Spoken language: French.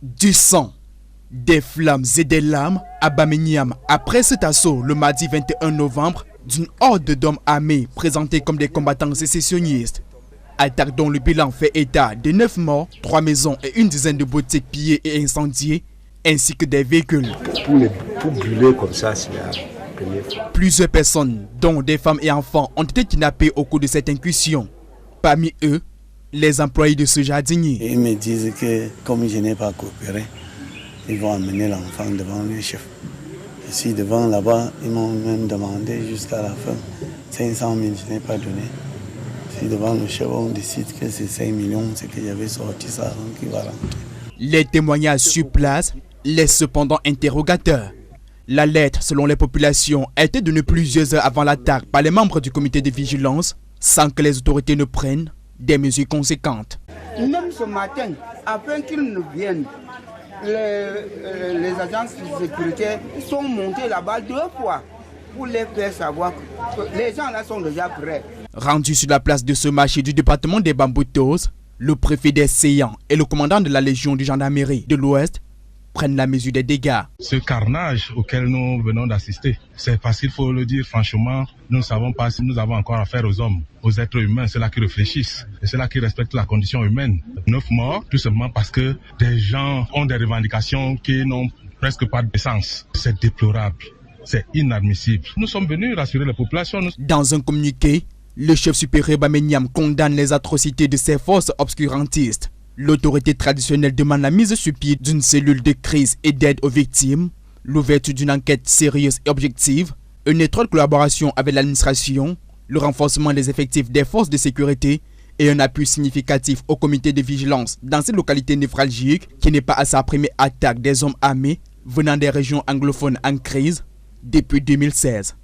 Du sang, des flammes et des larmes à Bameniam après cet assaut le mardi 21 novembre d'une horde d'hommes armés présentés comme des combattants sécessionnistes. Attaque dont le bilan fait état de 9 morts, 3 maisons et une dizaine de boutiques pillées et incendiées, ainsi que des véhicules. Pour brûler comme ça, c'est la première fois. Plusieurs personnes, dont des femmes et enfants, ont été kidnappées au cours de cette incursion. Parmi eux, les employés de ce jardinier. Ils me disent que comme je n'ai pas coopéré, ils vont amener l'enfant devant le chef. Ici devant là-bas, ils m'ont même demandé jusqu'à la fin 500 000, je n'ai pas donné. Si devant le chef on décide que c'est 5 millions, c'est que j'avais sorti ça, donc il va rentrer. Les témoignages sur place laissent cependant interrogateurs. La lettre, selon les populations, a été donnée plusieurs heures avant l'attaque par les membres du comité de vigilance, sans que les autorités ne prennent des mesures conséquentes. Même ce matin, afin qu'ils ne viennent, les agences de sécurité sont montées là-bas 2 fois pour les faire savoir que les gens là sont déjà prêts. Rendu sur la place de ce marché du département des Bamboutos, le préfet des Séyans et le commandant de la Légion de gendarmerie de l'Ouest prennent la mesure des dégâts. Ce carnage auquel nous venons d'assister, c'est parce qu'il faut le dire franchement, nous ne savons pas si nous avons encore affaire aux hommes, aux êtres humains, ceux-là qui réfléchissent et ceux-là qui respectent la condition humaine. 9 morts, tout simplement parce que des gens ont des revendications qui n'ont presque pas de sens. C'est déplorable, c'est inadmissible. Nous sommes venus rassurer la population. Dans un communiqué, le chef supérieur Bameniam condamne les atrocités de ces forces obscurantistes. L'autorité traditionnelle demande la mise sur pied d'une cellule de crise et d'aide aux victimes, l'ouverture d'une enquête sérieuse et objective, une étroite collaboration avec l'administration, le renforcement des effectifs des forces de sécurité et un appui significatif au comité de vigilance dans ces localités névralgiques qui n'est pas à sa première attaque des hommes armés venant des régions anglophones en crise depuis 2016.